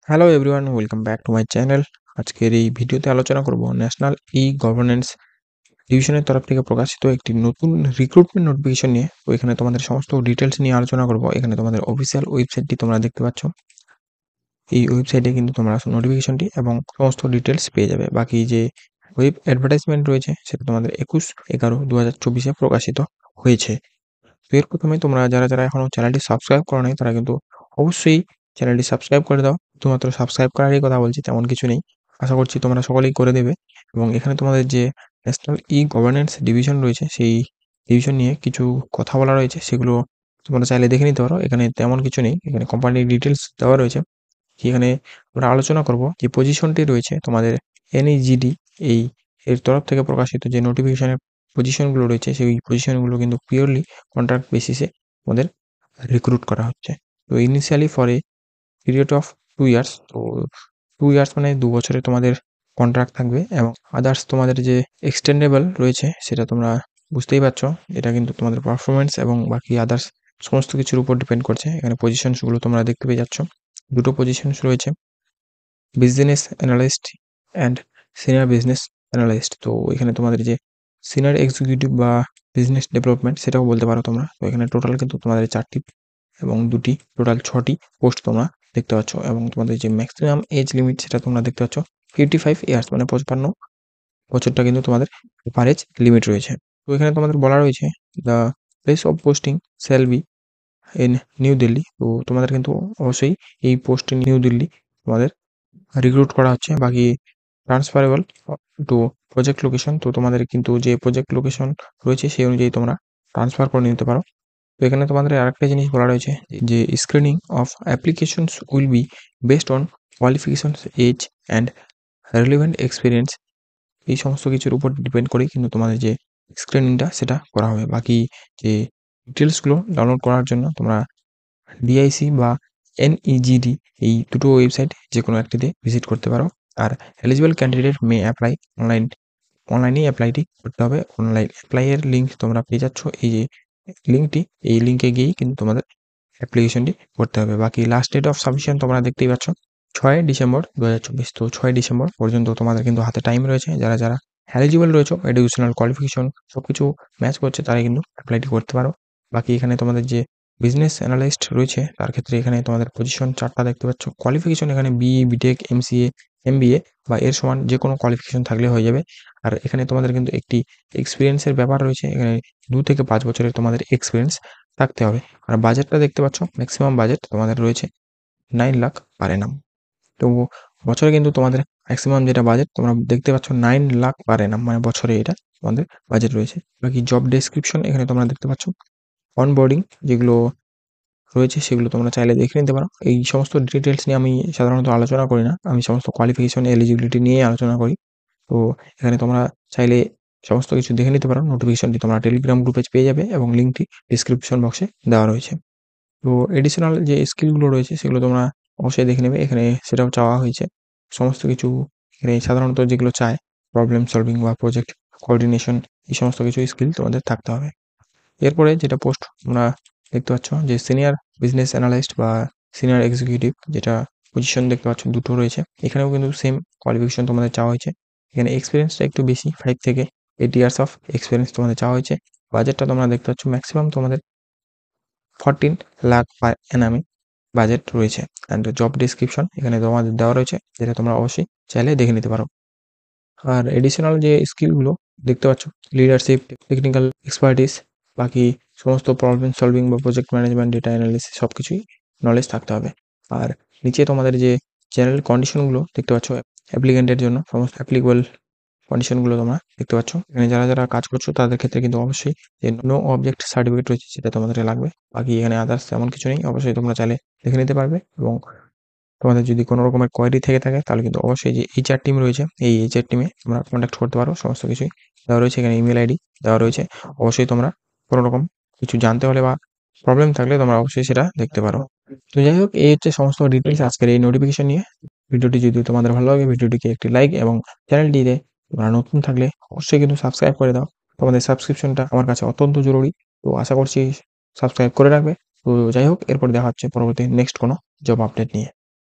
Hello everyone, welcome back to my channel. আজকের এই ভিডিওতে আলোচনা করব ন্যাশনাল ই গভর্নেন্স ডিভিশনের তরফ থেকে প্রকাশিত একটি নতুন রিক্রুটমেন্ট নোটিফিকেশন নিয়ে। তো এখানে তোমাদের সমস্ত ডিটেলস নিয়ে আলোচনা করব। এখানে তোমাদের অফিসিয়াল ওয়েবসাইটটি তোমরা দেখতে পাচ্ছ। এই ওয়েবসাইটে কিন্তু তোমরা নোটিফিকেশনটি এবং সমস্ত ডিটেলস পেয়ে যাবে। বাকি যে ওয়েব অ্যাডভার্টাইজমেন্ট রয়েছে সেটা তোমাদের 21/11/2024 প্রকাশিত হয়েছে। তো এর প্রথমে তোমরা যারা এখনো চ্যানেলটি সাবস্ক্রাইব করো নাই তারা কিন্তু অবশ্যই চ্যানেলটি সাবস্ক্রাইব করে দাও। শুধুমাত্র সাবস্ক্রাইব করারই কথা বলছি, তেমন কিছু নেই। আশা করছি তোমরা সকলেই করে দেবে। এবং এখানে তোমাদের যে ন্যাশনাল ই গভর্নেন্স ডিভিশন রয়েছে সেই ডিভিশন নিয়ে কিছু কথা বলা রয়েছে, সেগুলো তোমরা চাইলে দেখে নিতে পারো। এখানে তেমন কিছু নেই, এখানে কোম্পানির ডিটেলস দেওয়া রয়েছে। এখানে আমরা আলোচনা করব যে পজিশনটি রয়েছে তোমাদের NEGD এই এর তরফ থেকে প্রকাশিত যে নোটিফিকেশনের পজিশনগুলো রয়েছে সেই পজিশনগুলো কিন্তু পিওরলি কন্ট্রাক্ট বেসিসে আমাদের রিক্রুট করা হচ্ছে। তো initially for a period of 2 years. তো 2 ইয়ার্স মানে 2 বছরে তোমাদের কন্ট্রাক্ট থাকবে, এবং আদার্স তোমাদের যে এক্সটেন্ডেবল রয়েছে সেটা তোমরা বুঝতেই পারছো। এটা কিন্তু তোমাদের পারফরমেন্স এবং বাকি আদার্স সমস্ত কিছুর উপর ডিপেন্ড করছে। এখানে পজিশনসগুলো তোমরা দেখতে পেয়ে যাচ্ছ। দুটো পজিশনস রয়েছে, business analyst and senior business analyst. তো এখানে তোমাদের যে সিনিয়র এক্সিকিউটিভ বা বিজনেস ডেভেলপমেন্ট সেটাও বলতে পারো তোমরা। তো এখানে টোটাল কিন্তু তোমাদের 4টি এবং 2টি, টোটাল 6টি পোস্ট তোমরা দেখতে পাচ্ছ। এবং তোমাদের যে ম্যাক্সিমাম এজ লিমিট সেটা তোমরা দেখতে পাচ্ছ 55 ইয়ার্স, মানে 55 বছরটা কিন্তু তোমাদের পার এজ লিমিট রয়েছে। তো এখানে তোমাদের বলা রয়েছে the place of posting shall be in new Delhi. তো তোমাদের কিন্তু অবশ্যই এই পোস্টে নিউ দিল্লি তোমাদের রিক্রুট করা হচ্ছে। বাকি ট্রান্সফারেবল টু প্রজেক্ট লোকেশন। তো তোমাদের কিন্তু যে প্রজেক্ট লোকেশন রয়েছে সেই অনুযায়ী তোমরা ট্রান্সফার করে নিতে পারো। তো এখানে তোমাদের আরেকটা জিনিস বলা রয়েছে যে screening of applications will be based on qualifications, age and relevant experience. এই সমস্ত কিছুর উপর ডিপেন্ড করেই কিন্তু তোমাদের যে স্ক্রিনিংটা সেটা করা হবে। বাকি যে ডিটেলসগুলো ডাউনলোড করার জন্য তোমরা DIC বা NEGD এই দুটো ওয়েবসাইট যে কোনো একটিতে ভিজিট করতে পারো। Are eligible candidate may apply অনলাইনেই অ্যাপ্লাইটি করতে হবে। অনলাইন অ্যাপ্লাইয়ের লিঙ্ক তোমরা পেয়ে যাচ্ছ। এই যে লিঙ্কটি, এই লিঙ্কে গিয়েই কিন্তু তোমাদের অ্যাপ্লিকেশনটি করতে হবে। বাকি লাস্ট ডেট অফ সাবমিশন তোমরা দেখতেই পাচ্ছ 6 ডিসেম্বর 2024। তো 6 ডিসেম্বর পর্যন্ত তোমাদের কিন্তু হাতে টাইম রয়েছে। যারা এলিজিবল রয়েছে, এডুকেশনাল কোয়ালিফিকেশন সব কিছু ম্যাচ করছে, তারাই কিন্তু অ্যাপ্লাইটি করতে পারো। বাকি এখানে তোমাদের যে বিজনেস অ্যানালিস্ট রয়েছে তার ক্ষেত্রে এখানে তোমাদের পজিশন 4টা দেখতে পাচ্ছ। কোয়ালিফিকেশন এখানে BE, BTech, MCA, MBA বা এর সমান যে কোনো কোয়ালিফিকেশন থাকলে হয়ে যাবে। আর এখানে তোমাদের কিন্তু একটি এক্সপিরিয়েন্সের ব্যাপার রয়েছে। এখানে 2 থেকে 5 বছরের তোমাদের এক্সপিরিয়েন্স থাকতে হবে। আর বাজেটটা দেখতে পাচ্ছ, ম্যাক্সিমাম বাজেট তোমাদের রয়েছে 9 লাখ পার অ্যানাম। তো বছরে কিন্তু তোমাদের ম্যাক্সিমাম যেটা বাজেট তোমরা দেখতে পাচ্ছ 9 লাখ পার অ্যানাম, মানে বছরে এটা তোমাদের বাজেট রয়েছে। বাকি জব ডেসক্রিপশন এখানে তোমরা দেখতে পাচ্ছ। অনবোর্ডিং যেগুলো রয়েছে সেগুলো তোমরা চাইলে দেখে নিতে পারো। এই সমস্ত ডিটেলস নিয়ে আমি সাধারণত আলোচনা করি না, আমি সমস্ত কোয়ালিফিকেশন, এলিজিবিলিটি নিয়ে আলোচনা করি। তো এখানে তোমরা চাইলে সমস্ত কিছু দেখে নিতে পারো। নোটিফিকেশনটি তোমরা টেলিগ্রাম গ্রুপে পেয়ে যাবে এবং লিঙ্কটি ডিসক্রিপশন বক্সে দেওয়া রয়েছে। তো এডিশনাল যে স্কিলগুলো রয়েছে সেগুলো তোমরা অবশ্যই দেখে নেবে, এখানে সেটাও চাওয়া হয়েছে। সমস্ত কিছু এখানে সাধারণত যেগুলো চায়, প্রবলেম সলভিং বা প্রজেক্ট কোঅর্ডিনেশন, এই সমস্ত কিছু স্কিল তোমাদের থাকতে হবে। এরপরে যেটা পোস্ট তোমরা দেখতে পাচ্ছ যে সিনিয়র বিজনেস অ্যানালিস্ট বা সিনিয়র এক্সিকিউটিভ, যেটা পজিশন দেখতে পাচ্ছ দুটো রয়েছে। এখানেও কিন্তু সেম কোয়ালিফিকেশন তোমাদের চাওয়া হয়েছে। এখানে এক্সপিরিয়েন্সটা একটু বেশি, 5 থেকে 8 ইয়ার্স অফ এক্সপিরিয়েন্স তোমাদের চাওয়া হয়েছে। বাজেটটা তোমরা দেখতে পাচ্ছ ম্যাক্সিমাম তোমাদের 14 লাখ পার অ্যানামে বাজেট রয়েছে। অ্যান্ড জব ডেসক্রিপশন এখানে তোমাদের দেওয়া রয়েছে, যেটা তোমরা অবশ্যই চাইলে দেখে নিতে পারো। আর এডিশনাল যে স্কিলগুলো দেখতে পাচ্ছ, লিডারশিপ, টেকনিক্যাল এক্সপার্টিস, বাকি সমস্ত প্রবলেম সলভিং বা প্রজেক্ট ম্যানেজমেন্ট, ডেটা অ্যানালিসিস সব কিছুই নলেজ থাকতে হবে। আর নিচে তোমাদের যে জেনারেল কন্ডিশনগুলো দেখতে পাচ্ছ অ্যাপ্লিকেন্টের জন্য, সমস্ত অ্যাপ্লিকেবল কন্ডিশনগুলো তোমরা দেখতে পাচ্ছ। এখানে যারা কাজ করছো তাদের ক্ষেত্রে কিন্তু অবশ্যই যে নো অবজেক্ট সার্টিফিকেট রয়েছে সেটা তোমাদের লাগবে। বাকি এখানে আদার্স তেমন কিছু নেই, অবশ্যই তোমরা চাইলে দেখে নিতে পারবে। এবং তোমাদের যদি কোনো রকমের কোয়েরি থেকে থাকে তাহলে কিন্তু অবশ্যই যে HR টিম রয়েছে এই HR টিমে তোমরা কন্ট্যাক্ট করতে পারো। সমস্ত কিছুই দেওয়া রয়েছে, এখানে ইমেল আইডি দেওয়া রয়েছে। অবশ্যই তোমরা কোনো রকম কিছু জানতে হলে বা প্রবলেম থাকলে তোমরা অবশ্যই সেটা দেখতে পারো। তো যাই হোক, এই হচ্ছে সমস্ত ডিটেলস আজকের এই নোটিফিকেশন নিয়ে। ভিডিওটি যদি তোমাদের ভালো লাগে ভিডিওটিকে একটি লাইক, এবং চ্যানেলটিতে তোমরা নতুন থাকলে অবশ্যই কিন্তু সাবস্ক্রাইব করে দাও। তোমাদের সাবস্ক্রিপশনটা আমার কাছে অত্যন্ত জরুরি। তো আশা করছি সাবস্ক্রাইব করে রাখবে। তো যাই হোক, এরপর দেখা হচ্ছে পরবর্তী নেক্সট কোনো জব আপডেট নিয়ে।